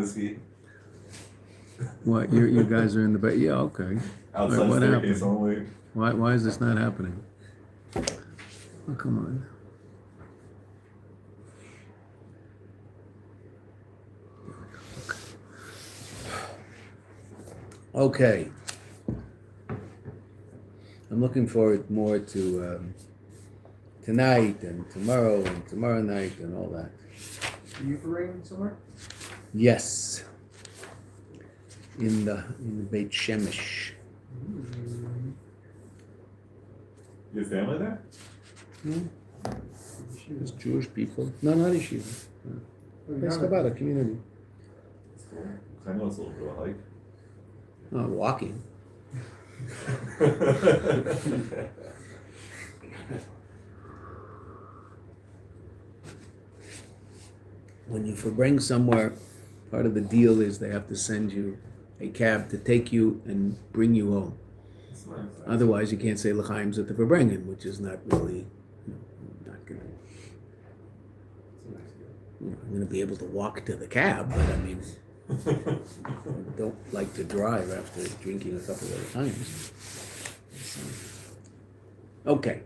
Whiskey. What, you guys are in the back? Yeah, okay. Outside What staircase happened? only. Why is this not happening? Oh, come on. Okay. I'm looking forward more to tonight and tomorrow night and all that. Are you praying somewhere? Yes. In the Beit Shemesh. Your family there? There's Jewish people. No, not Yeshiva. It's about a community. That's cool. I know it's a little bit of a hike. Oh, walking. When you bring somewhere, part of the deal is they have to send you a cab to take you and bring you home. That's nice. Otherwise, you can't say l'chaim zet verbringen, which is not really, not gonna. I'm going to be able to walk to the cab, but I mean, I don't like to drive after drinking a couple of times. Okay.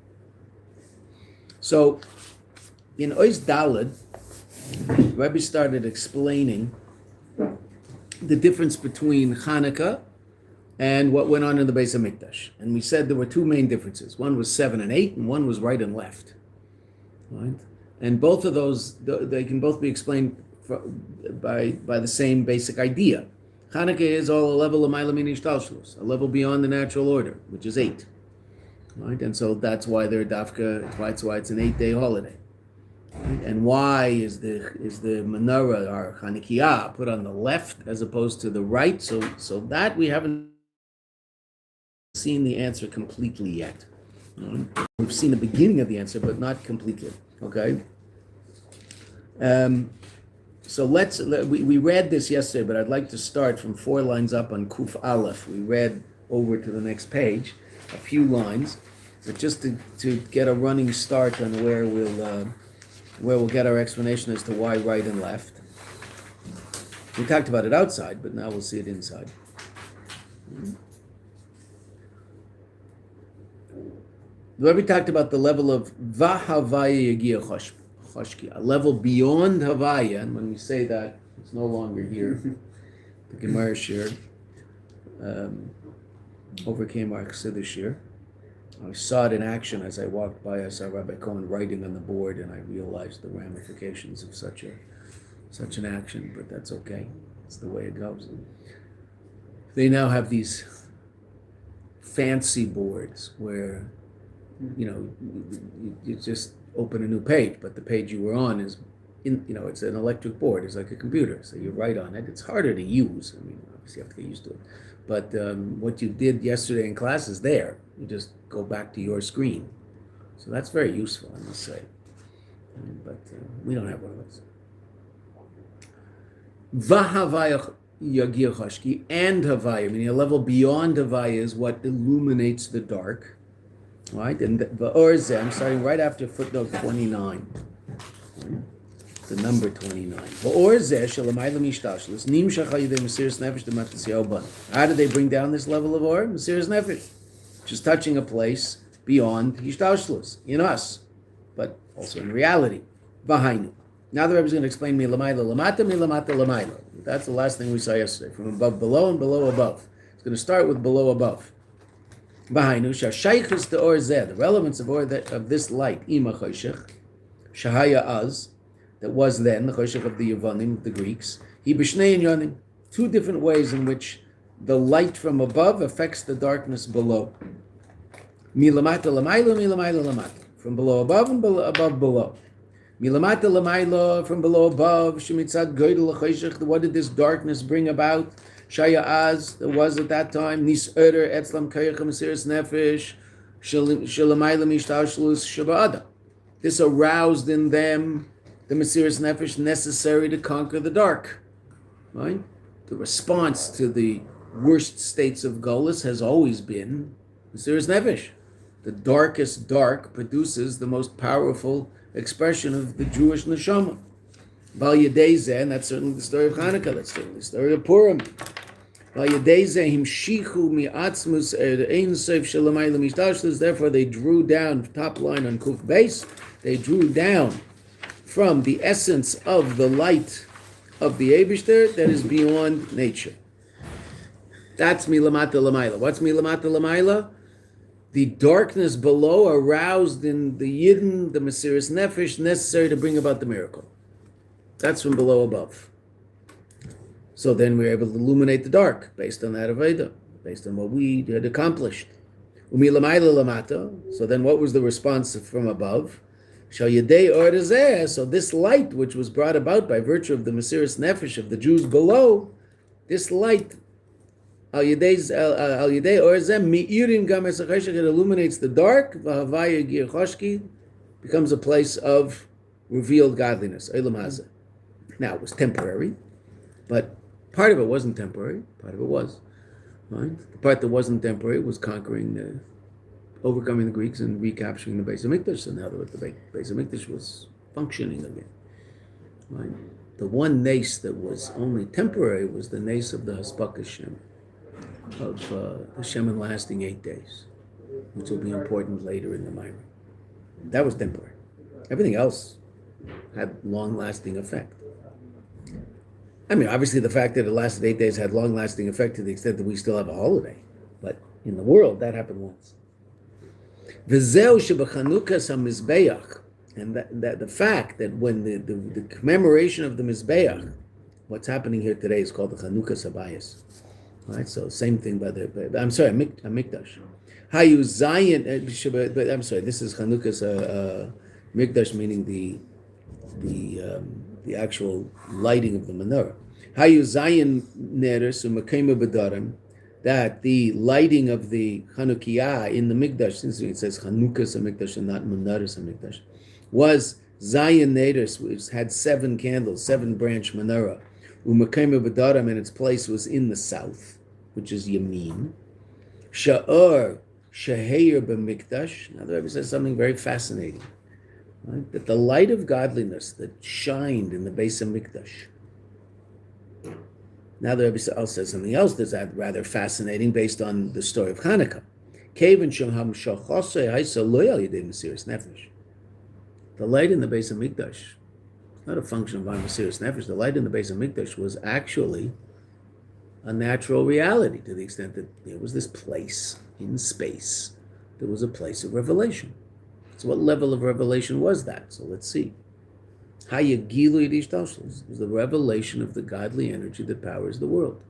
So, in Ois Dalet, Rebbe started explaining the difference between Hanukkah and what went on in the Beis Hamikdash. And we said there were two main differences. One was 7 and 8, and one was right and left. Right? And both of those, they can both be explained by the same basic idea. Hanukkah is all a level of Mailamin Ishtalshlus, a level beyond the natural order, which is 8. Right? And so that's why they're dafka, that's why it's an 8-day holiday. Right? And why is the menorah or Hanukkah put on the left as opposed to the right? So that we haven't seen the answer completely yet. We've seen the beginning of the answer, but not completely. Okay. So we read this yesterday, but I'd like to start from 4 lines up on Kuf Aleph. We read over to the next page, a few lines, but just to get a running start on where we'll get our explanation as to why right and left. We talked about it outside, but now we'll see it inside. The Rebbe talked about the level of Vahavaya Yagia Choshki, a level beyond Havaya, and when we say that, it's no longer here. The Gemara shiur overcame our Chassidus shiur. I saw it in action as I walked by. I saw Rabbi Cohen writing on the board, and I realized the ramifications of such an action, but that's okay. It's the way it goes. They now have these fancy boards where you just open a new page, but the page you were on is it's an electric board. It's like a computer, so you write on it. It's harder to use. I mean, obviously you have to get used to it. But what you did yesterday in class is there. You just go back to your screen. So that's very useful, I must say. But we don't have one of those. Vahavaya Yagir Chashki and Havaya, meaning a level beyond Havaya is what illuminates the dark. Right? And the I'm starting right after footnote 29. The number 29. How did they bring down this level of or? Mesiras Nefesh. Just touching a place beyond Yishtalshlus, in us, but also in reality. V'hainu. Now the Rebbe is going to explain milamayla lamata, milamata lamayla. That's the last thing we saw yesterday, from above below and below above. It's going to start with below above. V'hainu shashaychus to or zeh, the relevance of this light, ima choshech, shahaya az, that was then the choshech of the Yevonim, the Greeks. He b'shnei inyanim, 2 different ways in which the light from above affects the darkness below. Milamata lamayla, milamayla lamata, from below above and above below. Milamata lamayla, from below above. Shemitzad goydel choshech, what did this darkness bring about? Shaya Az, there was at that time, Nis Öder, Etzlam Kayach Mesiras Nefesh, Shalamayla Mishtashlus Shabada. This aroused in them the Mesiras Nefesh necessary to conquer the dark. Right? The response to the worst states of Golus has always been Mesiras Nefesh. The darkest dark produces the most powerful expression of the Jewish neshama. Val Yedezeh, and that's certainly the story of Hanukkah, that's certainly the story of Purim. Val Yedezeh himshichu mi'atzmus ein sof shelamayla mishdashlos, therefore they drew down, top line on Kuf base, they drew down from the essence of the light of the Eibishter that is beyond nature. That's milamata lamayla. What's milamata lamayla? The darkness below aroused in the Yidden, the Mesiris Nefesh, necessary to bring about the miracle. That's from below above. So then we're able to illuminate the dark based on that Veata, based on what we had accomplished. Umilamayla lamata. So then what was the response from above? Shal Yedei Ordazeh. So this light, which was brought about by virtue of the Mesiris Nefesh of the Jews below, this light, Al Yedei Ordazeh, Mi'irin Gam Esacheshach, it illuminates the dark, V'havaya Gir Choshki, becomes a place of revealed godliness. Eilam Hazeh. Now, it was temporary, but part of it wasn't temporary, part of it was. Right? The part that wasn't temporary was overcoming the Greeks and recapturing the Beis Hamikdash. So now that the Beis Hamikdash was functioning again. Right? The one nace that was only temporary was the nace of the Haspaka Shem, of the Shem lasting 8 days, which will be important later in the Mayanot. That was temporary. Everything else had long-lasting effect. I mean, obviously the fact that it lasted 8 days had long-lasting effect to the extent that we still have a holiday. But in the world, that happened once. V'zeu shebechanukas hamizbeach, and that the fact that when the commemoration of the Mizbeach, what's happening here today is called the Chanukas Habayis. Right? So same thing by Mikdash. Hayu Zayin, but I'm sorry, this is Chanukas Mikdash, meaning the actual lighting of the menorah. Hayu Zayin Neres u'Makema B'Darim, that the lighting of the Chanukiah in the Mikdash, since it says Chanukas HaMikdash and not Menorahs HaMikdash, was Zayin Neres, which had 7 candles, 7-branch menorah. U'Makema B'Darim, and its place was in the south, which is Yamin. Sha'ur Sheheir B'Mikdash. Now the Rebbe says something very fascinating. Right? That the light of godliness that shined in the Beis Hamikdash. Now the Rebbe also says something else that's rather fascinating based on the story of Hanukkah. The light in the Beis Hamikdash, not a function of our Mesiris Nefesh, the light in the Beis Hamikdash was actually a natural reality to the extent that there was this place in space. There was a place of revelation. So what level of revelation was that? So let's see. Hayagilu Yidish Tashlis was the revelation of the godly energy that powers the world.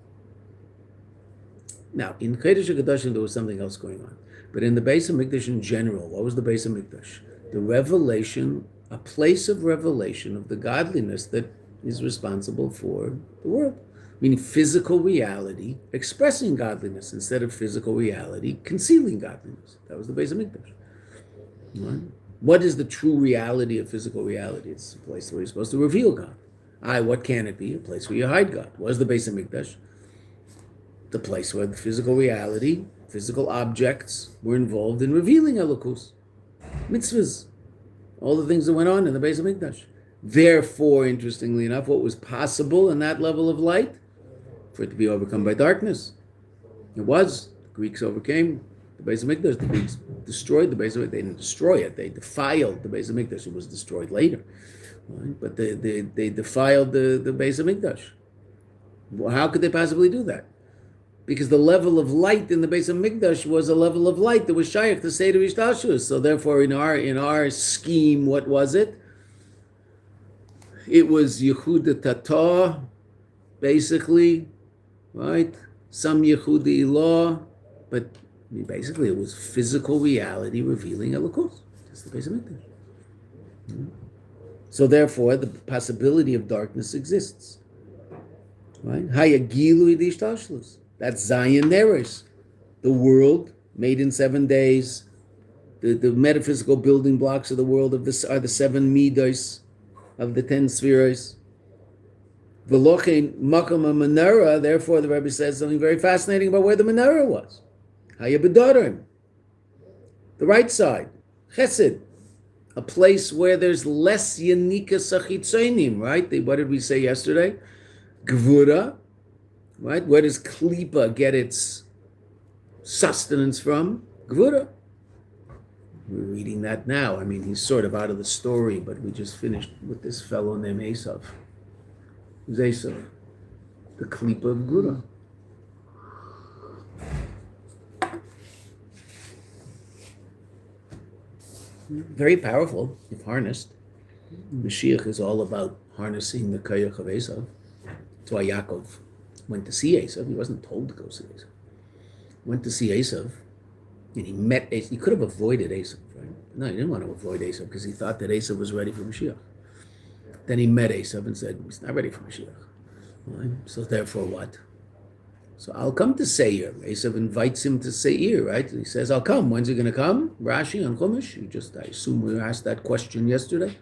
Now, in Kodesh HaKadoshim there was something else going on. But in the Beis Hamikdash in general, what was the Beis Hamikdash? The revelation, a place of revelation of the godliness that is responsible for the world. Meaning physical reality expressing godliness instead of physical reality concealing godliness. That was the Beis Hamikdash. Right? What is the true reality of physical reality? It's a place where you're supposed to reveal God. What can it be? A place where you hide God. What is the Beis Hamikdash? The place where the physical reality, physical objects were involved in revealing Elokus. Mitzvahs. All the things that went on in the Beis Hamikdash. Therefore, interestingly enough, what was possible in that level of light? For it to be overcome by darkness. It was. The Greeks overcame the Beis Hamikdash. The Greeks destroyed the Beis Hamikdash. They didn't destroy it. They defiled the Beis Hamikdash. It was destroyed later. Right? But they defiled the Beis Hamikdash. Well, how could they possibly do that? Because the level of light in the Beis Hamikdash was a level of light that was shaykh to Seder Ishtashus. So therefore, in our scheme, what was it? It was Yehuda Tata, basically, right? Some Yehudi Ilah, but basically it was physical reality revealing Elokus. That's the Beis Hamikdash. So therefore, the possibility of darkness exists. Right? Hayagilu Yidish Tashlus. That's Zayin Neres. The world made in 7 days. The metaphysical building blocks of the world of this are the 7 midos of the 10 spheres. V'lochein makam menorah. Therefore, the Rebbe says something very fascinating about where the menorah was. Hayabedarim. The right side. Chesed. a place where there's less yanika sachitzonim, right? What did we say yesterday? Gvura, right? Where does klipa get its sustenance from? Gvura. We're reading that now. I mean, he's sort of out of the story, but we just finished with this fellow named Esav. Who's Esav? The klipa of Gvura. Very powerful if harnessed. Mashiach is all about harnessing the koyach of Esav. That's why Yaakov went to see Esav. He wasn't told to go see Esav. Went to see Esav, and he met Esav. He could have avoided Esav, right? No, he didn't want to avoid Esav because he thought that Esav was ready for Mashiach. Then he met Esav and said, he's not ready for Mashiach. Right? So therefore what? So I'll come to Seir. Esav invites him to Seir, right? He says, I'll come. When's he going to come? Rashi on Chumash. I assume we asked that question yesterday.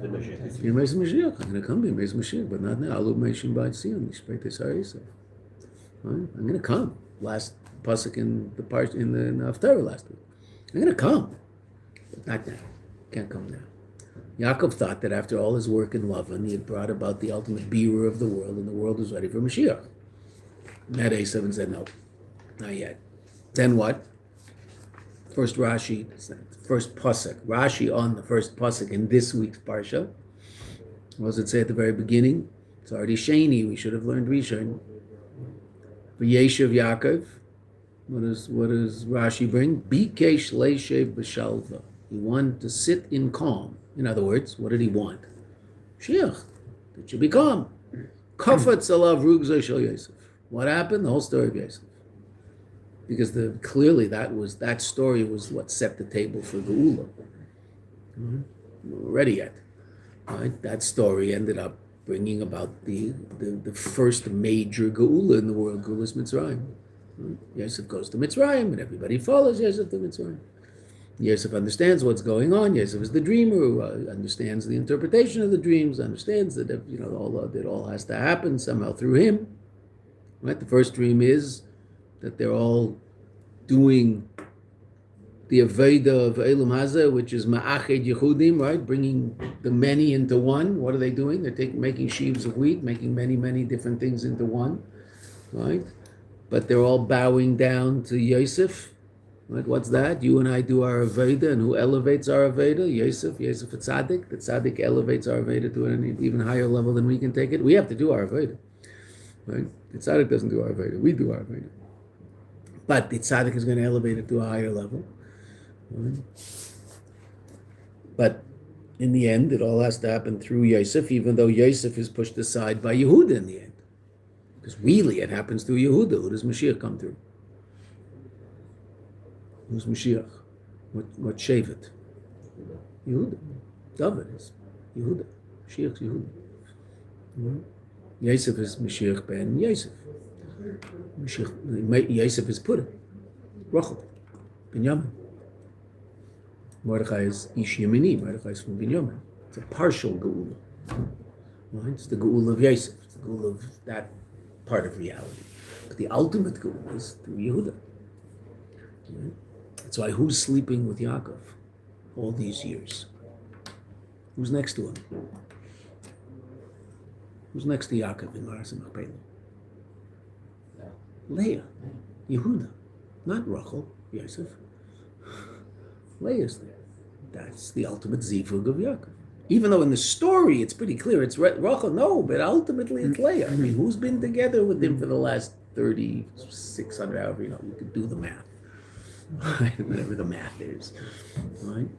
I'm going to come be Mez Mashiach, but not now. I'm going to come. Last pasuk in the Haftarah last week. I'm going to come, but not now. Can't come now. Yaakov thought that after all his work in Lavan, he had brought about the ultimate bearer of the world, and the world was ready for Mashiach. Met Esav and said, no, not yet. Then what? First Rashi, first pasuk. Rashi on the first pasuk in this week's parsha. What does it say at the very beginning? It's already Sheni. We should have learned Rishon. V'yeshev Yaakov. What does Rashi bring? Bikesh leishev b'shalva. He wanted to sit in calm. In other words, what did he want? Mashiach. It should be calm. Kafetz alav rugzay shel Yosef. What happened? The whole story of Yosef. Because clearly that story was what set the table for Geula. Mm-hmm. We're ready yet. Right? That story ended up bringing about the first major Geula in the world, Geulas Mitzrayim. Right? Yosef goes to Mitzrayim and everybody follows Yosef to Mitzrayim. Yosef understands what's going on. Yosef is the dreamer who understands the interpretation of the dreams, understands that it all has to happen somehow through him. Right? The first dream is that they're all doing the Aveida of Elam Hazeh, which is Ma'ached Yehudim, right? Bringing the many into one. What are they doing? They're making sheaves of wheat, making many, many different things into one, right? But they're all bowing down to Yosef, right? What's that? You and I do our Aveida, and who elevates our Aveida? Yosef a tzaddik. The tzaddik elevates our Aveida to an even higher level than we can take it. We have to do our Aveida, right? The tzaddik doesn't do our Aveida. We do our Aveida. But the tzaddik is going to elevate it to a higher level. Right? But in the end, it all has to happen through Yosef, even though Yosef is pushed aside by Yehuda in the end. Because really it happens through Yehuda. Who does Mashiach come through? Who's Mashiach? What Shevet? Yehuda. David is Yehuda. Mashiach's Yehuda. Right? Yosef is Mashiach ben Yosef. Yosef is Purim. Rachel. Binyamin. Mordechai is Ish Yemini. Mordechai is from Binyamin. It's a partial Geula. Right? It's the Geula of Yosef. It's the Geula of that part of reality. But the ultimate Geula is through Yehuda. Right? That's why who's sleeping with Yaakov all these years? Who's next to him? Who's next to Yaakov in Maras Machpelah? Leah, Yehuda, not Rachel, Yosef. Leah's there. That's the ultimate zivug of Yaakov. Even though in the story it's pretty clear it's Rachel, no, but ultimately it's Leah. I mean, who's been together with him for the last 3,600 however, you could do the math. Right? Whatever the math is. Right?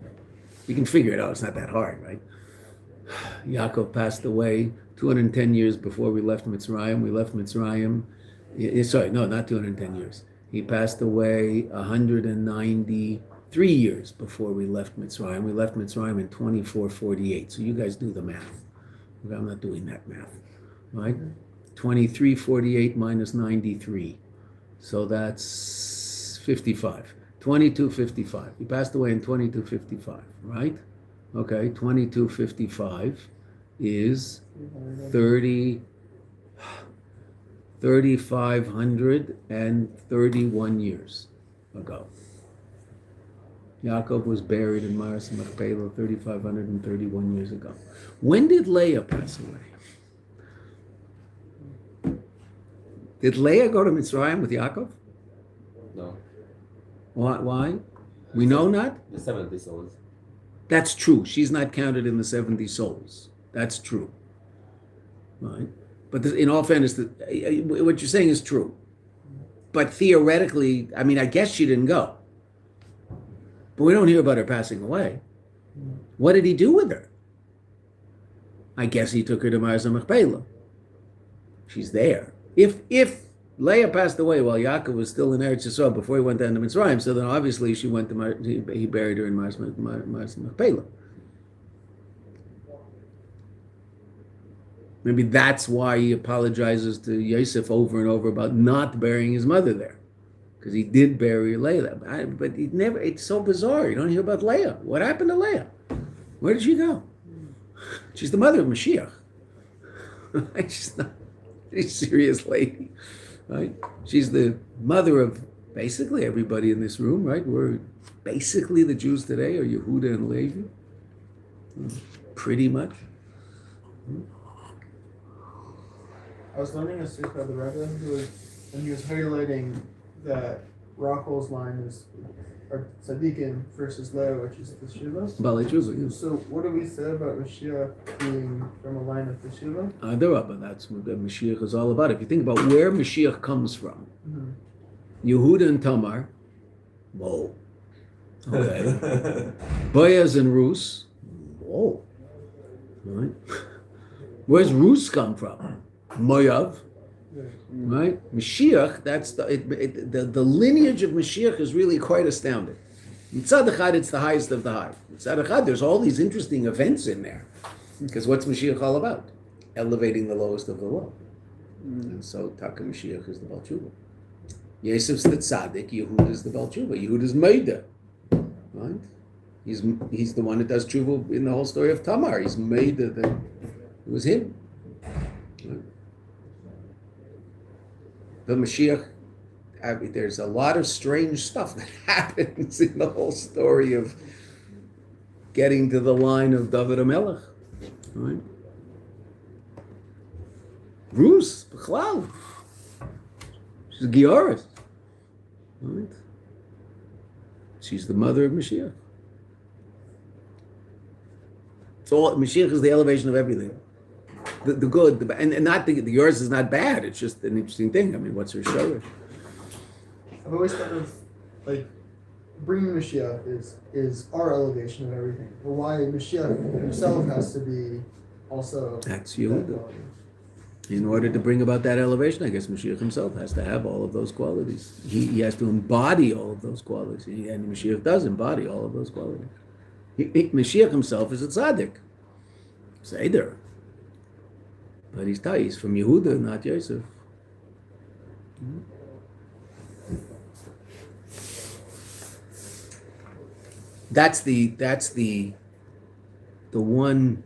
You can figure it out, it's not that hard, right? Yaakov passed away 210 years before we left Mitzrayim. We left Mitzrayim. Sorry, no, not 210 years. He passed away 193 years before we left Mitzrayim. We left Mitzrayim in 2448. So you guys do the math. I'm not doing that math. Right? 2348 minus 93. So that's 55. 2255. He passed away in 2255, right? Okay, 2255 is 3,531 years ago. Yaakov was buried in Maras Machpelah 3,531 years ago. When did Leah pass away? Did Leah go to Mitzrayim with Yaakov? No. Why? We know not? The 70 souls. That's true. She's not counted in the 70 souls. That's true. Right? But in all fairness, what you're saying is true. But theoretically, I mean, I guess she didn't go. But we don't hear about her passing away. What did he do with her? I guess he took her to Maras Machpelah. She's there. If Leah passed away while Yaakov was still in Eretz Yisrael before he went down to Mitzrayim, so then obviously she went to he buried her in Maras Machpelah. Maybe that's why he apologizes to Yosef over and over about not burying his mother there, because he did bury Leah. But he never. It's so bizarre. You don't hear about Leah. What happened to Leah? Where did she go? She's the mother of Mashiach. She's not a serious lady, right? She's the mother of basically everybody in this room, right? We're basically the Jews today are Yehuda and Levi, pretty much. I was learning a sikh by the Rebbe and he was highlighting that Rockwell's line is or tzaddikim versus Leah, which is the Shiva. So what do we say about Mashiach being from a line of the Shiva? That's what Mashiach is all about. If you think about where Mashiach comes from, Yehuda and Tamar, whoa, okay. Boaz and Rus, whoa, right? Where's Rus come from? Moav, right? Mashiach, that's the lineage of Mashiach is really quite astounding. Mitzad Echad, it's the highest of the high. Mitzad Echad, there's all these interesting events in there. Because what's Mashiach all about? Elevating the lowest of the low. And so Taka Mashiach is the Baal Tshuva. Yosef's the tzaddik, Yehuda is the Baal Tshuva. Yehuda is Meida, right? He's the one that does tshuva in the whole story of Tamar. He's Meida, it was him. Right? The Mashiach, there's a lot of strange stuff that happens in the whole story of getting to the line of David HaMelech, right? Rus, B'chlal, she's a Gioris, right? She's the mother of Mashiach. So Mashiach is the elevation of everything. The good, and not the yours is not bad. It's just an interesting thing. I mean, what's her show? I've always thought of like bringing Mashiach is our elevation of everything. But why Mashiach himself has to be also that's you. In order to bring about that elevation, I guess Mashiach himself has to have all of those qualities. He has to embody all of those qualities, and Mashiach does embody all of those qualities. Mashiach himself is a tzaddik, Seder. But he's from Yehuda, not Yosef. That's the one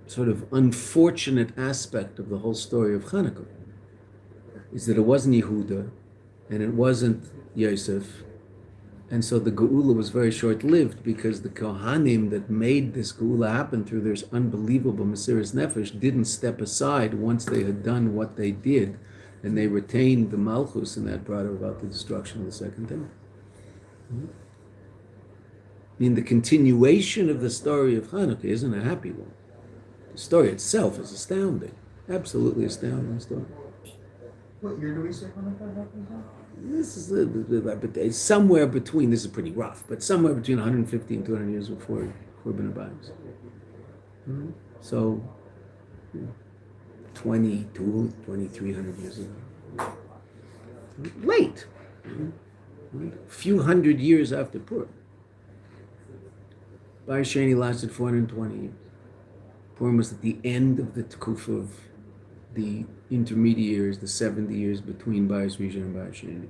sort of unfortunate aspect of the whole story of Hanukkah, is that it wasn't Yehuda and it wasn't Yosef. And so the Geula was very short-lived because the Kohanim that made this Geula happen through their unbelievable Mesiras Nefesh didn't step aside once they had done what they did, and they retained the Malchus, and that brought about the destruction of the Second Temple. I mean, the continuation of the story of Hanukkah isn't a happy one. The story itself is astounding, absolutely astounding story. What year do we say Hanukkah happens on? This is somewhere between, this is pretty rough, but somewhere between 150 and 200 years before Korban Abayis. So, 2,300 years ago. Late. A few hundred years after Purim. Bayis Sheni lasted 420 years. Purim was at the end of the Tekufa of the intermediate years, the 70 years between Bayis Rishon and Bayis Sheni.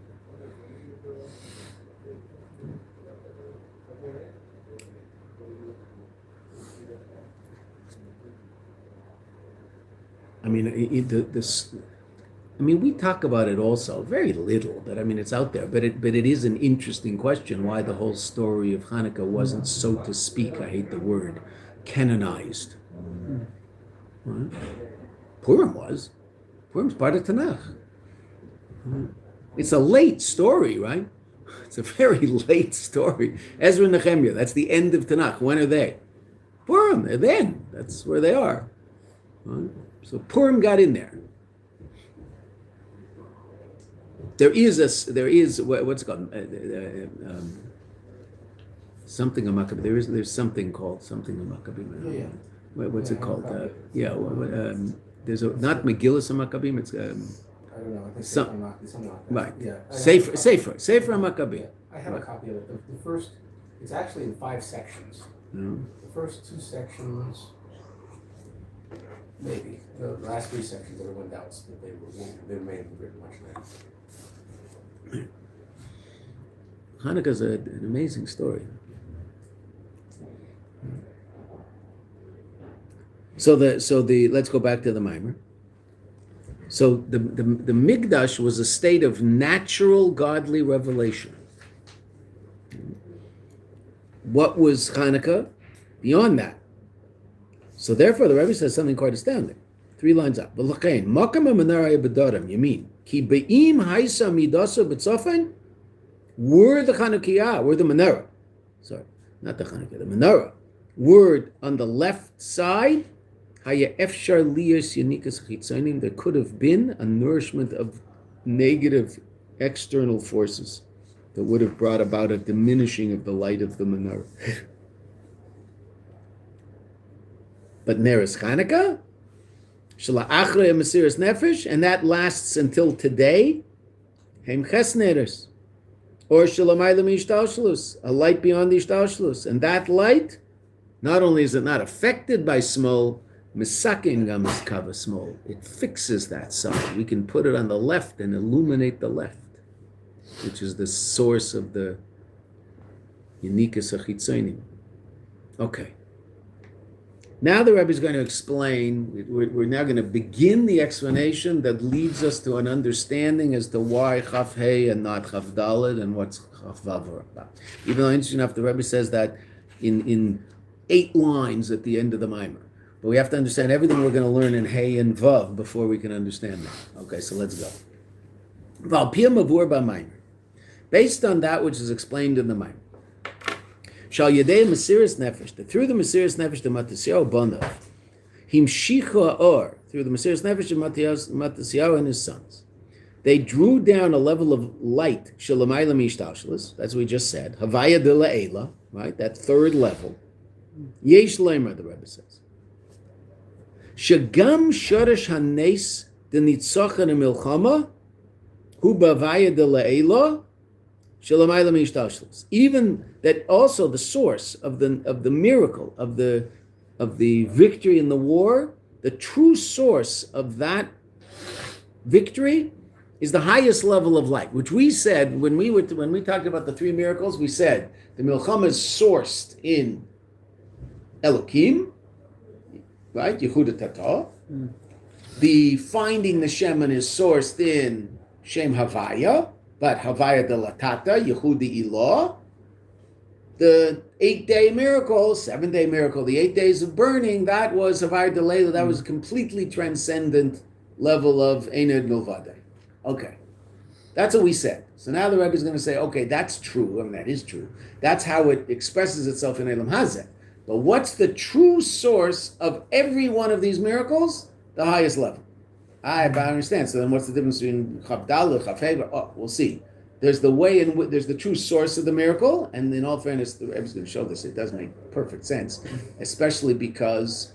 I mean, I mean, we talk about it also, very little, but I mean, it's out there. But it is an interesting question why the whole story of Hanukkah wasn't, so to speak, I hate the word, canonized. Right? Purim was. Purim's part of Tanakh. It's a late story, right? It's a very late story. Ezra and Nehemiah, that's the end of Tanakh. When are they? Purim, they're then. That's where they are. Right? So Purim got in there. There is what's it called something a Maccabee. There's something called something a Maccabee. Yeah. What's it called? There's not Megillus a Maccabee. It's I don't know. I think something like that. Right. Yeah. Sefer a Maccabee. Yeah, I have a copy of it. The first, it's actually in 5 sections. No. The first 2 sections, maybe. The last 3 sections, everyone doubts that they may have written much later. Hanukkah's an amazing story. So let's go back to the Mimer. So the Mikdash was a state of natural godly revelation. What was Hanukkah? Beyond that. So therefore, the Rebbe says something quite astounding. 3 lines up. V'lachein makam hamenaraya b'daram yamin ki be'im haisa midasa b'tzofen were the Chanukiah, were the menorah. Sorry, not the Chanukiah, the menorah. Word on the left side. There could have been a nourishment of negative external forces that would have brought about a diminishing of the light of the menorah. But Neres Chanukah, Shala Achre Mesiras Nefesh, and that lasts until today. Heim Ches Neres, or Shalamayla Mishtalshalus, a light beyond the Ishtalshalus, and that light, not only is it not affected by smol, Misakin Gamiskava smol. It fixes that side. We can put it on the left and illuminate the left, which is the source of the Yenikas Achitzonim. Okay. Now the Rebbe is going to explain, we're now going to begin the explanation that leads us to an understanding as to why Chaf Hey and not Chaf Dalet and what's Chaf Vav are about. Even though interesting enough, the Rebbe says that in 8 lines at the end of the Mimer. But we have to understand everything we're going to learn in Hey and Vav before we can understand that. Okay, so let's go. Val Pia Mavur Ba based on that which is explained in the Mimer. Shal Yedei Mesiras Nefesh, that through the Mesiras Nefesh to Matisyahu Bonav, Him Shicha Or, through the Mesiras Nefesh to Matisyahu and his sons, they drew down a level of light, Shalamayla Mishtalshalis, that's what we just said, Havaya de La'ela, right, that 3rd level. Yesh Leimer, the Rebbe says. Shagam Shoresh Hanes de Nitzochan Milchama, Hu Bavaya de La'ela, even that also the source of the miracle of the victory in the war, the true source of that victory is the highest level of light, which we said when we talked about the 3 miracles. We said the milchama is sourced in Elokim, right? Yehuda Tata. The finding the Shemin is sourced in Shem Havaya. But Havaya de la Tata, Yehudi Ilah, the 8-day miracle, 7-day miracle, the 8 days of burning, that was Havaya de Leila, that was a completely transcendent level of Einad Milvade. Okay. That's what we said. So now the Rebbe is going to say, okay, that's true, and that is true. That's how it expresses itself in Elam Hazeh. But what's the true source of every one of these miracles? The highest level. I understand. So then what's the difference between Chavdal and Chafeva? Oh, we'll see. There's the way in which there's the true source of the miracle, and in all fairness, the Rebbe is going to show this. It does make perfect sense, especially because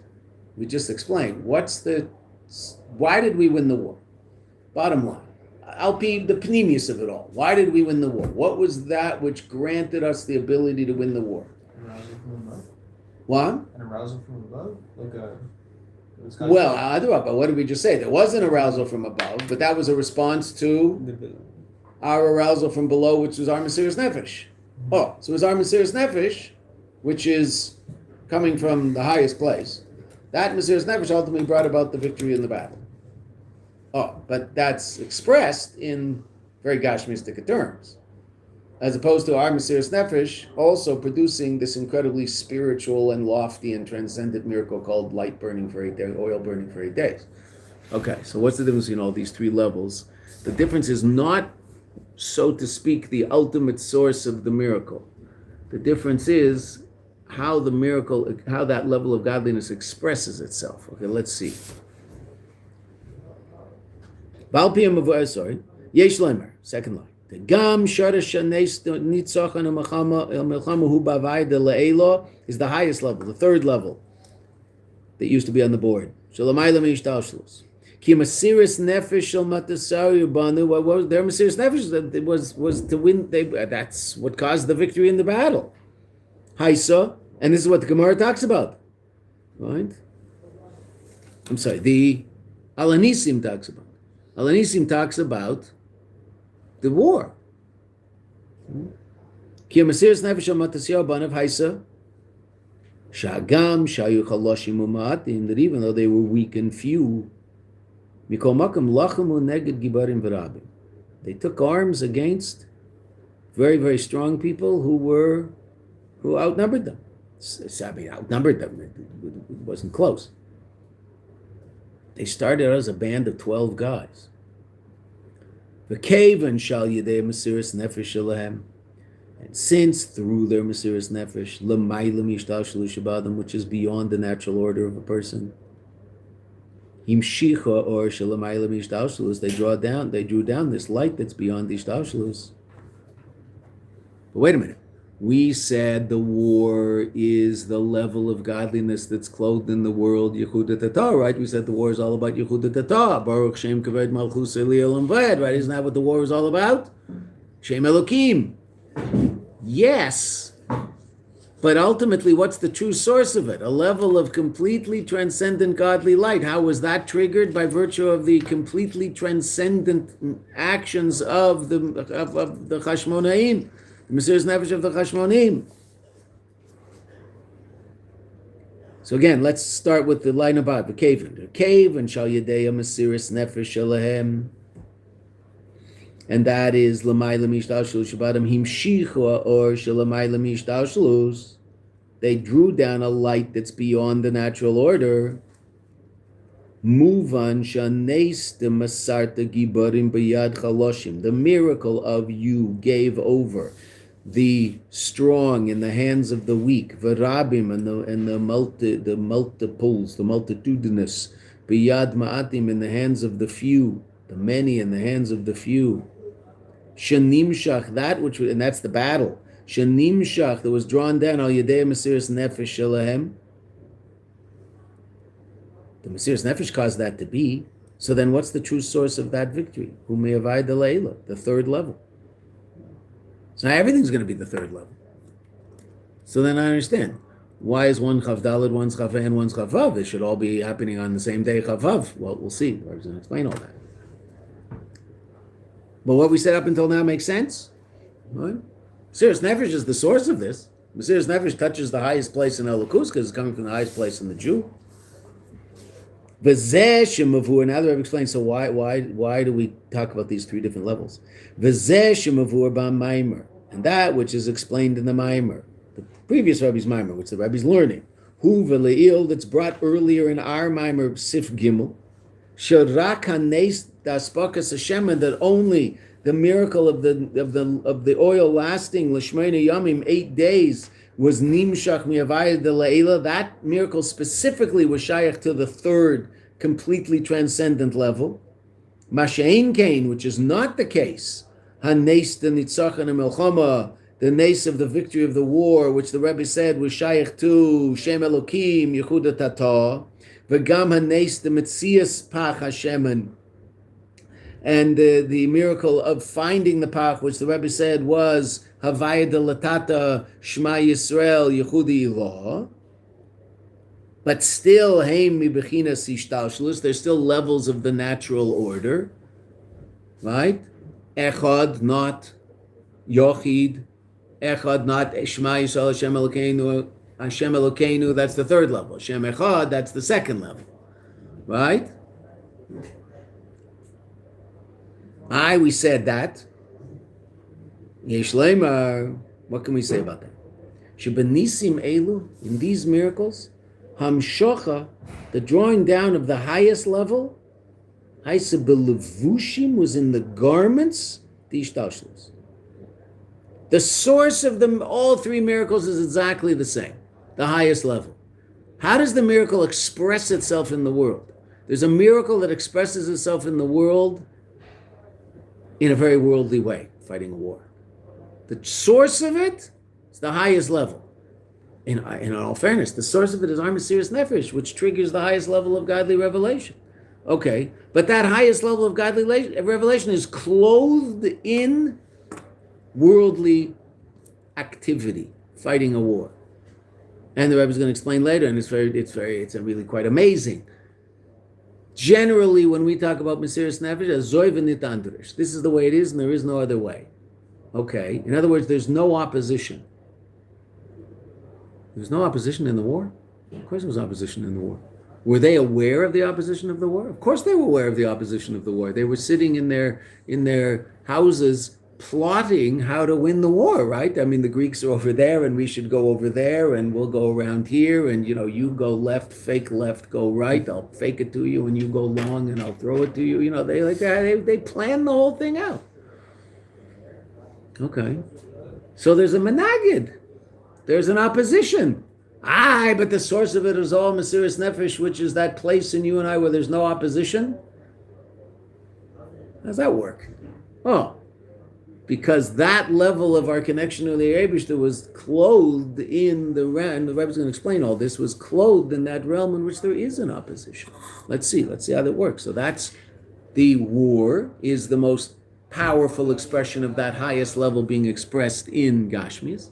we just explained why did we win the war? Bottom line, Alpi, the panemius of it all. Why did we win the war? What was that which granted us the ability to win the war? Arousal from above. What? An arousal from above? Well, but what did we just say? There was an arousal from above, but that was a response to our arousal from below, which was our Mesiras Nefesh. Oh, so it was our Mesiras Nefesh, which is coming from the highest place. That Mesiras Nefesh ultimately brought about the victory in the battle. Oh, but that's expressed in very gashmistic terms, as opposed to our Mesiras Nefesh also producing this incredibly spiritual and lofty and transcendent miracle called light burning for 8 days, oil burning for 8 days. Okay, so what's the difference between all these three levels? The difference is not, so to speak, the ultimate source of the miracle. The difference is how the miracle, how that level of godliness expresses itself. Okay, let's see. Yesh Lemer, second line. The Gam Sharash Nitzochan Milchama Hu Bavai de Le'elo is the highest level, the third level that used to be on the board. Shalamayla Mishtalshlus. Ki Mesiras Nefesh Shal Matasari Banu. What was their Mesiras Nefesh? That was to win. That's what caused the victory in the battle. Haisa, and this is what the Gemara talks about, right? I'm sorry. The Alanisim talks about. Alanisim talks about the war. Ki Mesiras Nefesh Shal Matasari Banu Haisa. Shagam Shayu Chaloshim Umatim. That even though they were weak and few. They took arms against very, very strong people who outnumbered them. Outnumbered them. It wasn't close. They started as a band of 12 guys. And since through their Mesiras Nefesh, which is beyond the natural order of a person, Himshicha or Shalamayla Mishdalshalus, they drew down this light that's beyond the Ishdalshalus. But wait a minute. We said the war is the level of godliness that's clothed in the world, Yehuda Tata, right? We said the war is all about Yehuda Tata. Baruch Shem Kaved Malchus Eliel and Ved, right? Isn't that what the war is all about? Shem Elokim. Yes. But ultimately, what's the true source of it? A level of completely transcendent godly light. How was that triggered? By virtue of the completely transcendent actions of the Chashmonaim, the Mesiras Nefesh of the Chashmonaim. So again, let's start with the line above, the cave. The cave and Shal Yedeya Mesiras Nefesh Shalahem. And that is Lamayla Mishtalshlus Shabbatim Himshicha or Shalamayla Mishtalshlus. They drew down a light that's beyond the natural order. Muvan Shaneista Masarta Gibarim Bayad Chaloshim. The miracle of you gave over the strong in the hands of the weak, Varabim and the multiples, the multitudinous, Bayad Ma'atim in the hands of the few, the many in the hands of the few. Shanimshach, that which, and that's the battle. Shanimshach, that was drawn down, Al Yedei Mesiras Nefesh Shalahem. The Mesiras Nefesh caused that to be. So then what's the true source of that victory? Humeyavai Delayla, the third level. So now everything's going to be the third level. So then I understand. Why is one Chav Dalet, one's Chav and one's Chav Vav? They should all be happening on the same day, Chav Vav. Well, we'll see. I'm going to explain all that. But what we said up until now makes sense. Right? Mesiras Nefesh is the source of this. Mesiras Nefesh touches the highest place in Elokus because it's coming from the highest place in the Jew. V'zeh shemavur. Now that I've explained, so why do we talk about these three different levels? V'zeh shemavur b'maimer, and that which is explained in the Maimer, the previous Rebbe's Maimer, which the Rebbe's learning. Hu v'leil, that's brought earlier in our Maimer Sif Gimel. Sharak hanes daspakas Hashem, that only the miracle of the oil lasting l'shmeina yamim 8 days was nimshach mi'avayah de la'ela. That miracle specifically was shayach to the third completely transcendent level. Masha'in kain, which is not the case. Hanes de nitzachan melchama, the nace of the victory of the war, which the Rebbe said was shayach to Shem Elokim Yehuda Tata. V'gam hanes de metzias pach Hashemen, and the miracle of finding the pach, which the Rebbe said was Havaya de Latata Shema Yisrael Yehudi Ilah. But still, Heim mi bechinas ishtalshlus. There's still levels of the natural order, right? Echad, not Yochid. Echad, not Shema Yisrael Hashem Elokeinu. Hashem Elokeinu, that's the third level. Hashem Echad, that's the second level, right? We said that. Yesh leimar. What can we say about that? Shebenisim elu, in these miracles, hamshocha, the drawing down of the highest level, haisa belevushim, was in the garments, the ishtalshlus. The source of them, all three miracles, is exactly the same, the highest level. How does the miracle express itself in the world? There's a miracle that expresses itself in the world in a very worldly way, fighting a war. The source of it is the highest level. In all fairness, the source of it is our Mesiras Nefesh, which triggers the highest level of godly revelation. Okay, but that highest level of godly revelation is clothed in worldly activity, fighting a war. And the Rebbe is going to explain later, and it's really quite amazing. Generally, when we talk about Mesiras Nefesh, this is the way it is, and there is no other way. Okay, in other words, there's no opposition. There's no opposition in the war? Of course there was opposition in the war. Were they aware of the opposition of the war? Of course they were aware of the opposition of the war. They were sitting in their houses plotting how to win the war, right? I mean, the Greeks are over there and we should go over there and we'll go around here and, you go left, fake left, go right. I'll fake it to you and you go long and I'll throw it to you. They planned the whole thing out. Okay. So there's a menagid. There's an opposition. But the source of it is all Mesiras Nefesh, which is that place in you and I where there's no opposition. How does that work? Because that level of our connection to the Eibishter was clothed in the realm. The Rebbe is going to explain all this. Was clothed in that realm in which there is an opposition. Let's see how that works. So that's the war is the most powerful expression of that highest level being expressed in Gashmis.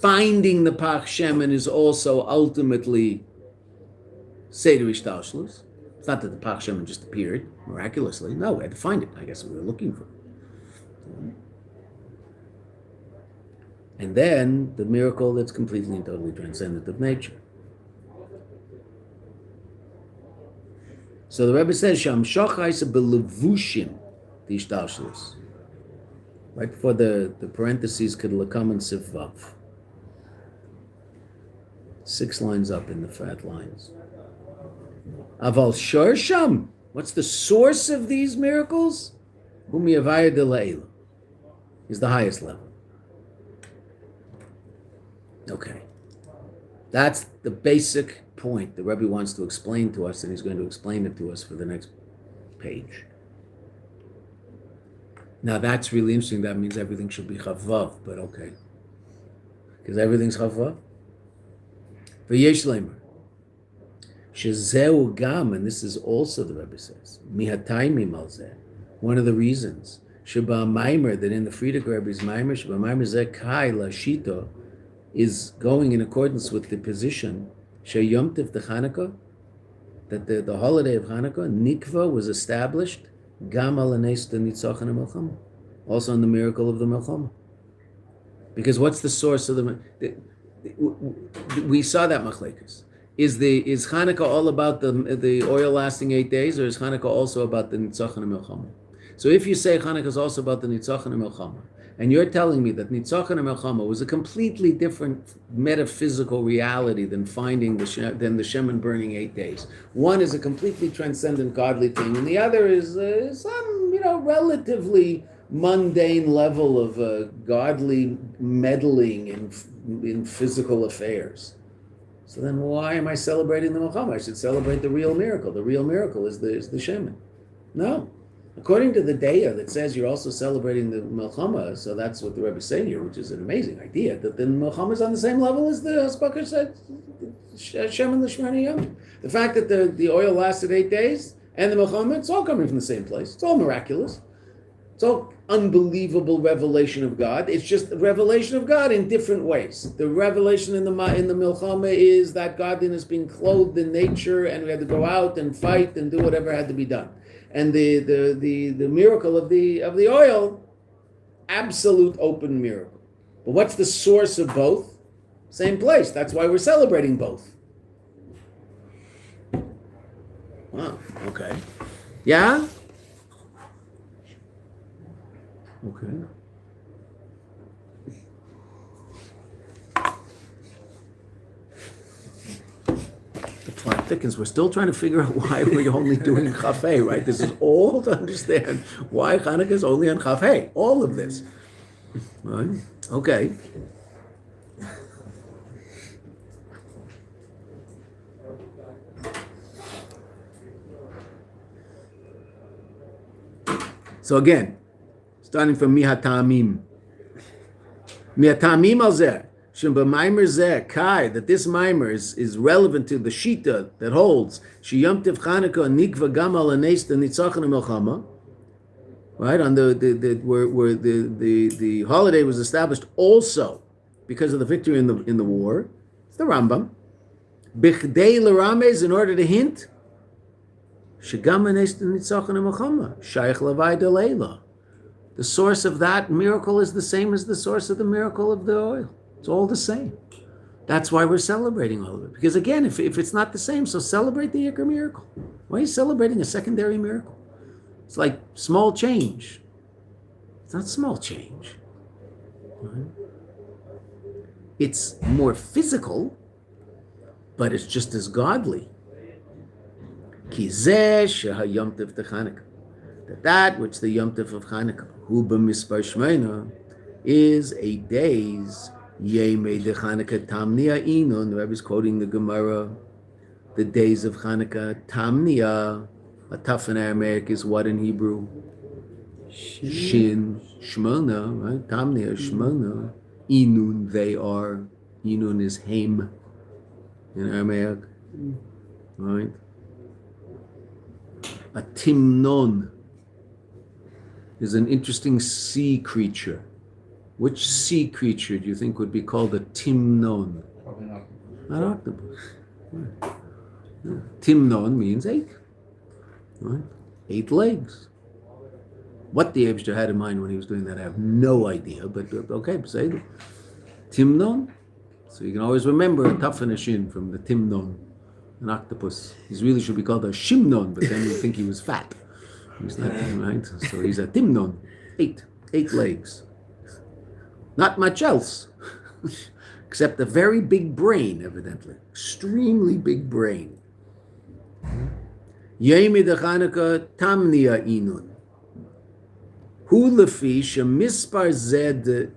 Finding the Pach Shemen is also ultimately Seder Ishtalshlus. It's not that the Pach Shemen just appeared miraculously. No, we had to find it. I guess we were looking for it. And then the miracle that's completely and totally transcendent of nature. So the Rebbe says, Sham Shochaisa belevushim, the Ishtalshlus. Right before the parentheses could come in Sivvav. 6 lines up in the fat lines. Aval Shorsham. What's the source of these miracles? Humiyavaya de La'ila is the highest level. Okay. That's the basic point the Rebbe wants to explain to us, and he's going to explain it to us for the next page. Now that's really interesting. That means everything should be chavav, but okay. Because everything's chavav. V'yesh leimer. Shezeu gam, and this is also the Rebbe says, mihatayim malzeh. One of the reasons, sheba maimer, that in the Frierdiker Rebbe's maimer, sheba maimer zeh kai lashito, is going in accordance with the position, sheyom tiv de Chanukah, that the holiday of Chanukah, nikva, was established, gam al hanes de nitzachon ha-melchama, also on the miracle of the Melchama. Because what's the source of we saw that machlekes. Is Chanukah all about the oil lasting 8 days, or is Chanukah also about the nitzachon ha-melchama? So if you say Chanukah is also about the nitzachon ha-melchama, and you're telling me that nitzachon ha-melchama was a completely different metaphysical reality than finding the shemen burning 8 days. One is a completely transcendent godly thing, and the other is some relatively mundane level of godly meddling in physical affairs. So then why am I celebrating the Melchama? I should celebrate the real miracle. The real miracle is the shemen. No. According to the Daya that says you're also celebrating the Melchama, so that's what the Rebbe is saying here, which is an amazing idea, that the Melchama is on the same level as the Haspaka said, Shemen L'Shmani Yom. The fact that the oil lasted 8 days and the Melchama, it's all coming from the same place. It's all miraculous. It's all unbelievable revelation of God. It's just the revelation of God in different ways. The revelation in the Milchama is that godliness being clothed in nature, and we had to go out and fight and do whatever had to be done. And the miracle of the oil, absolute open miracle. But what's the source of both? Same place. That's why we're celebrating both. Wow. Okay. Yeah. Okay. The plot thickens. We're still trying to figure out why we're only doing Chafei, right? This is all to understand why Hanukkah is only on Chafei. All of this. Right? Okay. So again, starting from Mihatamim. Mihatamim al zeh, shem b'maimer zeh kai, that this mimer is relevant to the shita that holds she Yom Tov Chanukah nikva gam al hanes nitzachon milchama. Right, on where the holiday was established also because of the victory in the war. It's the Rambam. Bichdei l'ramez, in order to hint. The source of that miracle is the same as the source of the miracle of the oil. It's all the same. That's why we're celebrating all of it. Because again, if it's not the same, so celebrate the Iker miracle. Why are you celebrating a secondary miracle? It's like small change. It's not small change. Right? It's more physical, but it's just as godly. That which the Yom Tov of Chanukah, hu b'mispar shmeina, is 8 days. Yemei de Chanukah tamnia inun. The Rebbe is quoting the Gemara. The days of Chanukah tamnia. A taf in Aramaic is what in Hebrew? Shin. Shmona, right? Tamnia, Shmona. Inun, they are. Inun is heim in Aramaic. Right? A timnon is an interesting sea creature. Which sea creature do you think would be called a timnon? Probably not. An octopus. Right. Yeah. Timnon means 8. Right? 8 legs. What the Eibster had in mind when he was doing that, I have no idea. But okay, say it. Timnon. So you can always remember a taf and a shin from the timnon. An octopus. He really should be called a shimnon, but then you think he was fat. He's not, right? So he's a timnon. 8 legs. Not much else. Except a very big brain, evidently. Extremely big brain. Yemi de Chanukah tamnia inun. Hu lefi shemispar zed,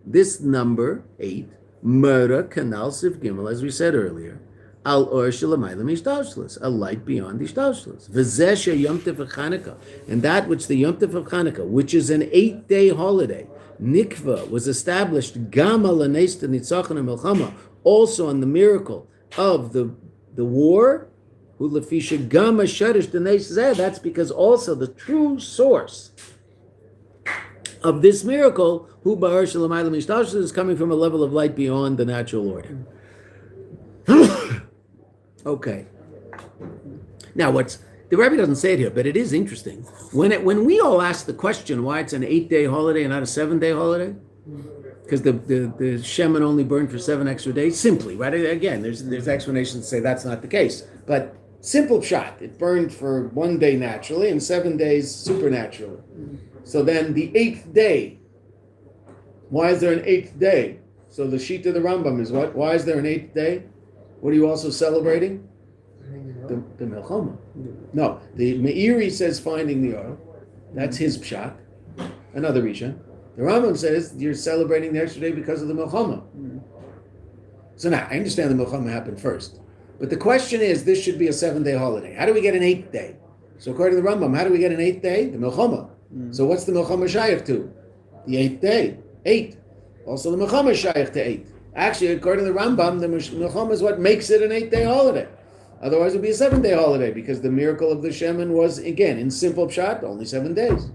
this number, 8, murder kanal siv gimel, as we said earlier. Al or shelamaylam ishtashlis, a light beyond ishtashlis. V'zeh Yom Tov of Chanukah, and that which the Yom Tov of Chanukah, which is an 8-day holiday, nikva, was established gama l'neista nitzachon melchama, also on the miracle of the war. Hu lefisha gama shadish d'neis zeh. That's because also the true source of this miracle, hu ba'ar shelamaylam ishtashlis, is coming from a level of light beyond the natural order. Okay. Now, the Rebbe doesn't say it here, but it is interesting. When we all ask the question why it's an 8-day holiday and not a 7-day holiday, because the shemen only burned for 7 extra days, simply, right? Again, there's explanations to say that's not the case, but simple shot. It burned for 1 day naturally and 7 days supernaturally. So then the 8th day, why is there an 8th day? So the sheet of the Rambam is what? Why is there an 8th day? What are you also celebrating? The Melchoma. No, the Meiri says finding the oil. That's his pshat. Another Rishon. The Rambam says you're celebrating the extra day because of the Melchoma. So now, I understand the Melchoma happened first. But the question is, this should be a 7-day holiday. How do we get an 8th day? So according to the Rambam, how do we get an 8th day? The Melchoma. So what's the Melchoma shayach to? The 8th day. 8. Also the Melchoma shayach to 8. Actually, according to the Rambam, the Melchoma is what makes it an 8-day holiday. Otherwise, it would be a 7-day holiday because the miracle of the Shemin was, again, in simple pshat, only 7 days.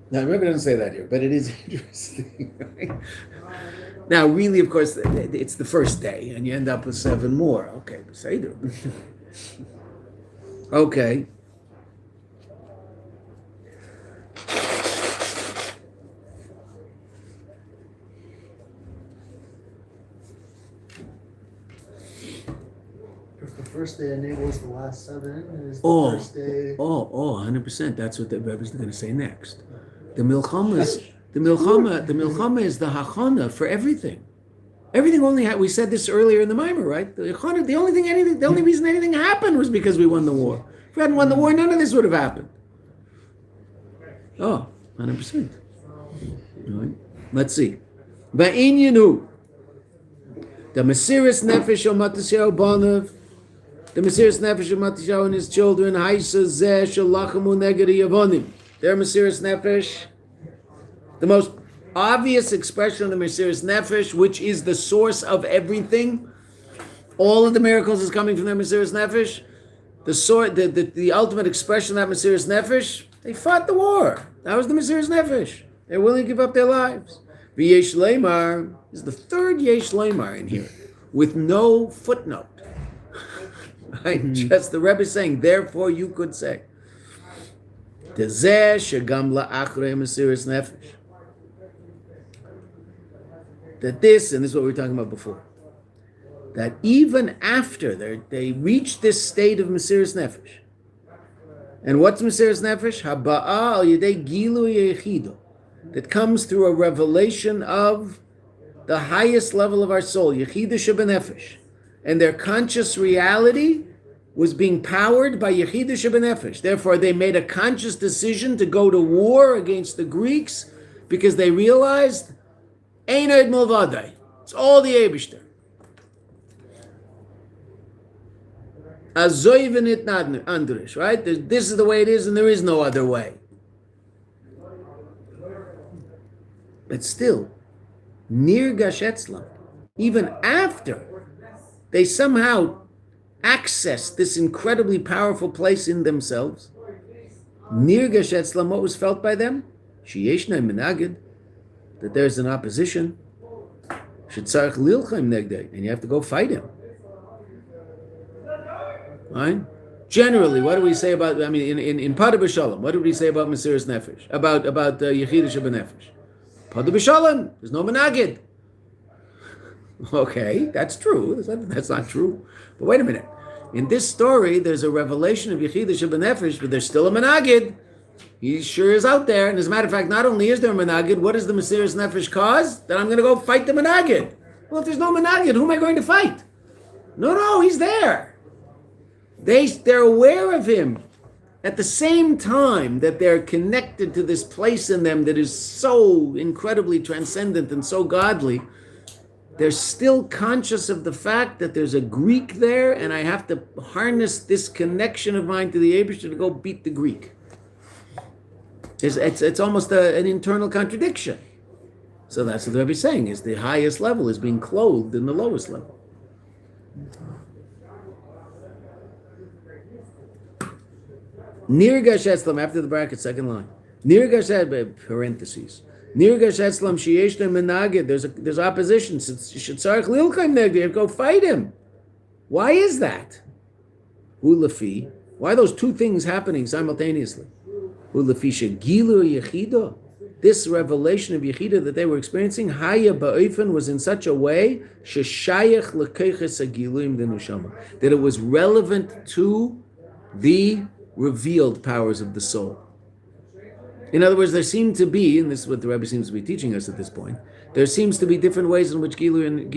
Now, Rebbe doesn't say that here, but it is interesting. Right? Now, really, of course, it's the first day, and you end up with 7 more. Okay, Seder. Okay. first day enables the last seven, and is the Oh. first day. 100%. That's what the Rebbe is going to say next. The milchama is the milchama is the hachana for everything. Everything only we said this earlier in the Mimer, right? The only reason anything happened was because we won the war. If we hadn't won the war, none of this would have happened. 100%. All right. Let's see. Va'inyanu. The Mesiris Nefesh of Matisyahu Banav. The Mesiris Nefesh of Matisyahu and his children. Haisa Zeh Shalachamu Negedi Yavonim. Their Mesiris Nefesh. The most obvious expression of the Mesiris Nefesh, which is the source of everything. All of the miracles is coming from their Mesiris Nefesh. The ultimate expression of that Mesiris Nefesh, they fought the war. That was the Mesiris Nefesh. They're willing to give up their lives. V'yesh leimar is the third yesh leimar in here, with no footnote. Right? Just the Rebbe saying, therefore you could say. Tezeh shegam la'achrei Mesiris Nefesh. That this, and this is what we were talking about before, that even after they reach this state of Mesiris Nefesh, and what's Mesiris Nefesh? Haba'a al yedei gilu yechido, that comes through a revelation of the highest level of our soul, Yechidah Shebenefesh, and their conscious reality was being powered by Yechidah Shebenefesh. Therefore, they made a conscious decision to go to war against the Greeks because they realized Ein Od Milvadai. It's all the Eibishter. Azoivenit Andrish, right? This is the way it is, and there is no other way. But still, Nirgash Etzlam, even after they somehow access this incredibly powerful place in themselves, Nirgash Etzlam, what was felt by them? Sheyeshnai Menagid, that there's an opposition. Shetzarech Lilchaim Negdei, and you have to go fight him. Right? Generally, what do we say about? I mean, in Pada B'Shalom, what did we say about Mesiris Nefesh? About Yechidah Shebenefesh? Pada B'Shalom, there's no Menagid. Okay, that's true. That's not true. But wait a minute. In this story, there's a revelation of Yechidah Shebenefesh, but there's still a Menagid. He sure is out there. And as a matter of fact, not only is there a Menagid, what does the Mesiris Nefesh cause? Then I'm going to go fight the Menagid. Well, if there's no Menagid, who am I going to fight? No, he's there. They're aware of him at the same time that they're connected to this place in them that is so incredibly transcendent and so godly. They're still conscious of the fact that there's a Greek there, and I have to harness this connection of mine to the Eibishter to go beat the Greek. It's almost an internal contradiction. So that's what the Rebbe is saying, is the highest level is being clothed in the lowest level. Nirgash Etzlam, after the bracket, second line. Nirgash Etzlam, parentheses. Nirgash Etzlam, Sheyeshna Menagid, there's opposition. Shetzarech Lilchaim Negdei, go fight him. Why is that? Ulafi. Why are those two things happening simultaneously? Ulafi Shegilu Yechidah. This revelation of Yechidah that they were experiencing, Haya Ba'ofen, was in such a way Sheshayach L'Keiches Hagiluim Denushama, that it was relevant to the revealed powers of the soul. In other words, there seem to be, and this is what the Rebbe seems to be teaching us at this point, there seems to be different ways in which Gilui and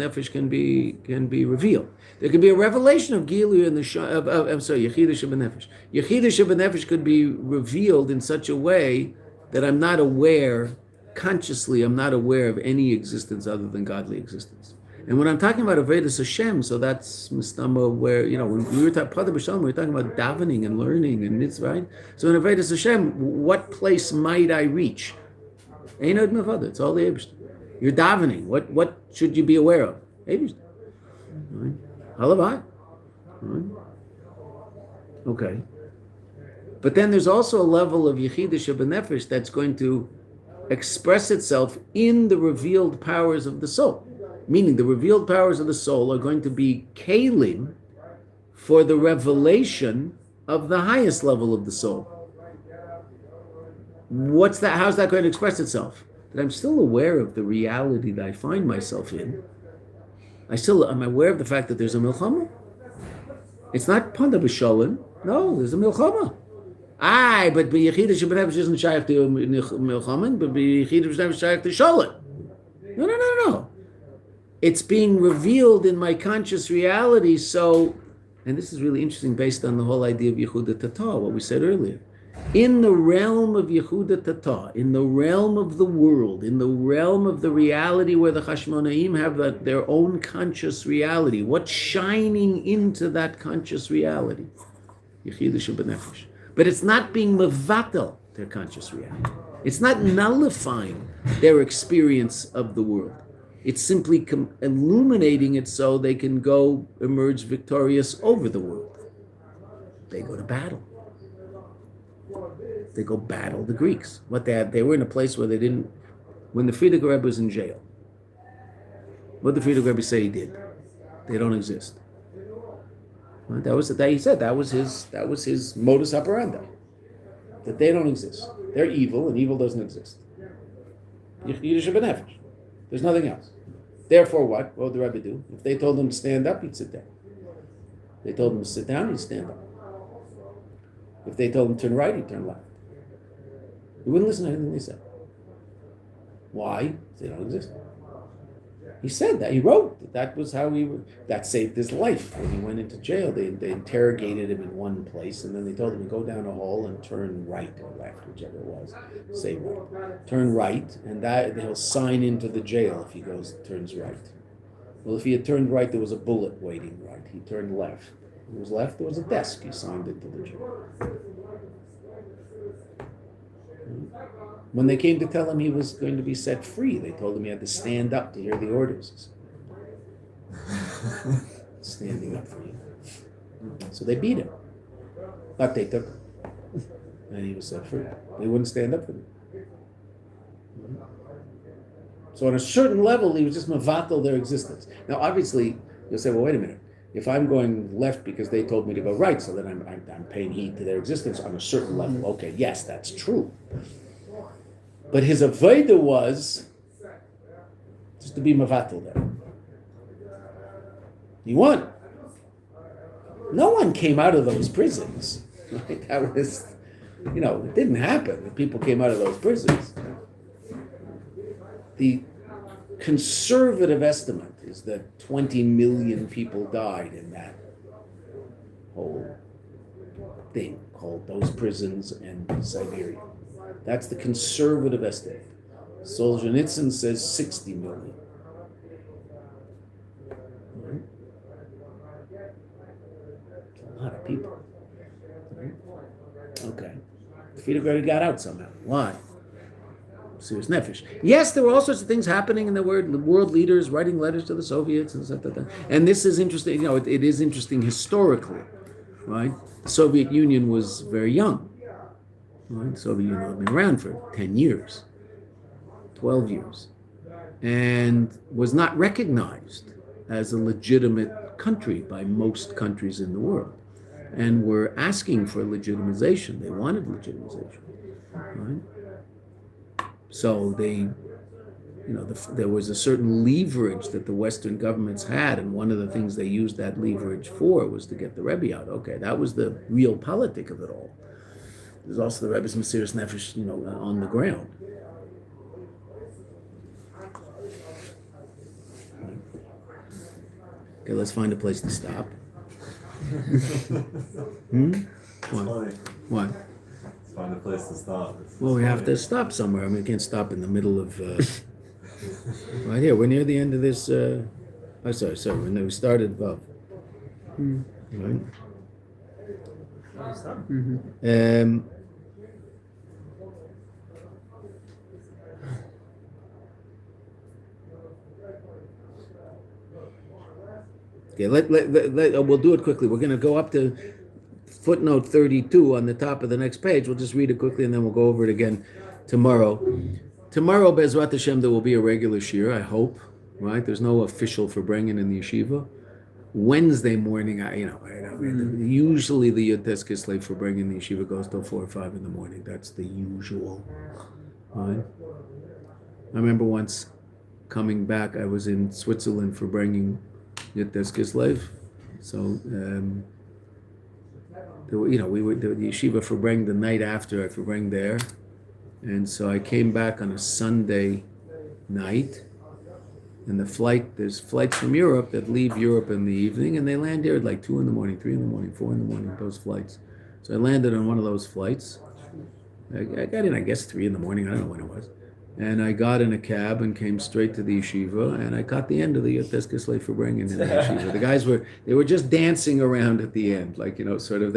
Nefesh can be revealed. There could be a revelation of Gilui and Yechidah Shebenefesh. Yechidah Shebenefesh could be revealed in such a way that I'm not aware, consciously, I'm not aware of any existence other than godly existence. And when I'm talking about Avodas Hashem, so that's Mistama, where, when we were talking Pada B'Shalom, we were talking about davening and learning and mitzvah, right? So in Avodas Hashem, what place might I reach? Ein Od Milvado, it's all the Eibishter. You're davening. What should you be aware of? Eibishter. Right? Halavai. Right? Okay. But then there's also a level of Yechidah Shebenefesh that's going to express itself in the revealed powers of the soul. Meaning the revealed powers of the soul are going to be kalim for the revelation of the highest level of the soul. What's that? How's that going to express itself? That I'm still aware of the reality that I find myself in. I'm aware of the fact that there's a milchama. It's not panda b'sholem. No, there's a milchama. Aye, but b'yechida shebenefesh isn't shaykh to milchaman, but b'yechida shebenefesh shaykh to sholem. No. It's being revealed in my conscious reality. So, and this is really interesting based on the whole idea of Yehuda Tata, what we said earlier. In the realm of Yehuda Tata, in the realm of the world, in the realm of the reality where the Chashmonaim have their own conscious reality, what's shining into that conscious reality? Yehuda Shebenefesh. But it's not being mevatel their conscious reality. It's not nullifying their experience of the world. It's simply illuminating it so they can go emerge victorious over the world. They go to battle. They go battle the Greeks. They were in a place where they didn't. When the Frierdiker Rebbe was in jail, what did the Frierdiker Rebbe say he did? They don't exist. Right? That was he said. That was his modus operandi. That they don't exist. They're evil, and evil doesn't exist. Yiddish benefesh. There's nothing else. Therefore, what would the Rebbe do? If they told him to stand up, he'd sit down. If they told him to sit down, he'd stand up. If they told him to turn right, he'd turn left. He wouldn't listen to anything they said. Why? They don't exist. He said that. He wrote that was how that saved his life. When he went into jail, they interrogated him in one place, and then they told him to go down a hall and turn right or left, whichever it was. Say right. Turn right, and that he'll sign into the jail if he turns right. Well, if he had turned right, there was a bullet waiting right. He turned left. If it was left, there was a desk. He signed into the jail. When they came to tell him he was going to be set free, they told him he had to stand up to hear the orders. Standing up for you. So they beat him. But they took him. And he was set free. They wouldn't stand up for him. So on a certain level, he was just mevatel their existence. Now, obviously, you'll say, well, wait a minute. If I'm going left because they told me to go right, so then I'm paying heed to their existence on a certain level. Okay, yes, that's true. But his avodah was just to be mevatel there. He won. No one came out of those prisons. Right? That was, it didn't happen. People came out of those prisons. The conservative estimate is that 20 million people died in that whole thing called those prisons and Siberia. That's the conservative estimate. Solzhenitsyn says 60 million. Right? It's a lot of people. Right? Okay. Frierdiker got out somehow. Why? Serious nefesh. Yes, there were all sorts of things happening, and there were world leaders writing letters to the Soviets and stuff like that. And this is interesting. It is interesting historically, right? The Soviet Union was very young. Right? The Soviet Union had been around for 10 years, 12 years, and was not recognized as a legitimate country by most countries in the world, and were asking for legitimization. They wanted legitimization, right? So there was a certain leverage that the Western governments had, and one of the things they used that leverage for was to get the Rebbe out. Okay, that was the real politic of it all. There's also the Rebbe's Mesiras Nefesh, on the ground. Okay, let's find a place to stop. What? Find a place to stop. Well, we have to stop somewhere. I mean, we can't stop in the middle of... right here, we're near the end of this... sorry, when we started above. Right? Okay, we'll do it quickly. We're going to go up to footnote 32 on the top of the next page. We'll just read it quickly and then we'll go over it again tomorrow. Tomorrow, Bezrat Hashem, there will be a regular shiur, I hope, right? There's no official for bringing in the yeshiva. Wednesday morning, usually the Yud Tes Kislev for bringing the yeshiva goes till 4 or 5 in the morning. That's the usual, right? I remember once coming back, I was in Switzerland for bringing Yud Tes Kislev. So, we were the yeshiva Farbrengen the night after I Farbrengen there, and so I came back on a Sunday night. And there's flights from Europe that leave Europe in the evening, and they land here at like 2 in the morning, 3 in the morning, 4 in the morning, those flights. So I landed on one of those flights. I got in, I guess, 3 in the morning, I don't know when it was. And I got in a cab and came straight to the yeshiva, and I caught the end of the Yoteska Slay Farbrengen in the yeshiva. The guys were just dancing around at the end, like, sort of,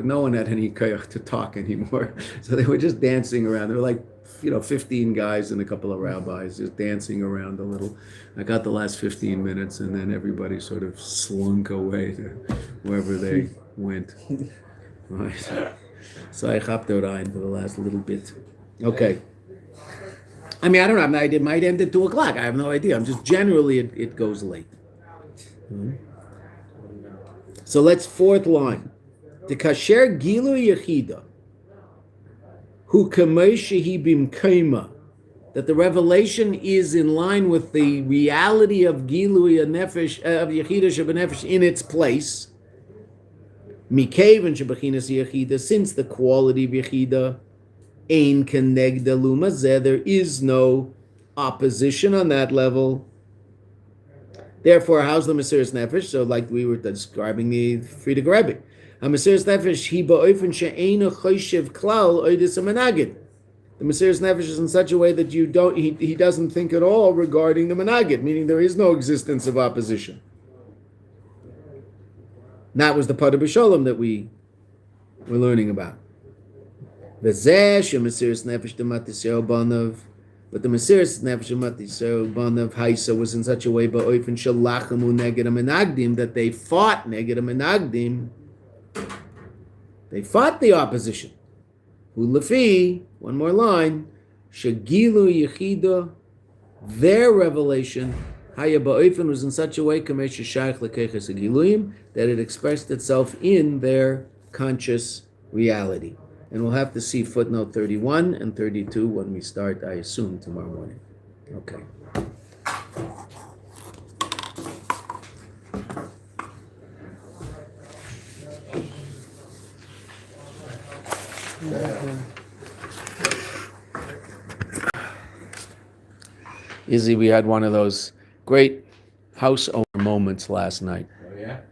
no one had any koyach to talk anymore. So they were just dancing around. They were like, 15 guys and a couple of rabbis just dancing around a little. I got the last 15 minutes, and then everybody sort of slunk away to wherever they went. Right. So I hopped out for the last little bit. Okay. I mean, I don't know. It might end at 2 o'clock. I have no idea. I'm just generally it goes late. Mm-hmm. So let's fourth line. The kasher gilu yechida. Who kamoshehi bimkema, that the revelation is in line with the reality of gilui nefesh of yechida shebenefesh in its place. Mikevan shebechinas yechida, since the quality of yechida ein kenegda lumazeh, there is no opposition on that level. Therefore, how's the Mesiras Nefesh? So, like we were describing the Friedrich Rebbe. Mesiras Nefesh hi ba'ofen she'einu choshev klal oidis menagid. The Mesiras Nefesh is in such a way that he doesn't think at all regarding the menagid, meaning there is no existence of opposition. That was the Pada B'Sholem that we were learning about. V'zeh she'Mesiras Nefesh d'mat Yisrael banav. But the Mesiras Nefesh d'mat Yisrael banav Haisa was in such a way ba'ofen shelachamu neged menagdim that they fought neged menagdim. They fought the opposition. Ulefi, one more line, Shagilu Yechida, their revelation, Haya Ba'ofen, was in such a way that it expressed itself in their conscious reality. And we'll have to see footnote 31 and 32 when we start, I assume, tomorrow morning. Okay. Izzy, we had one of those great house owner moments last night.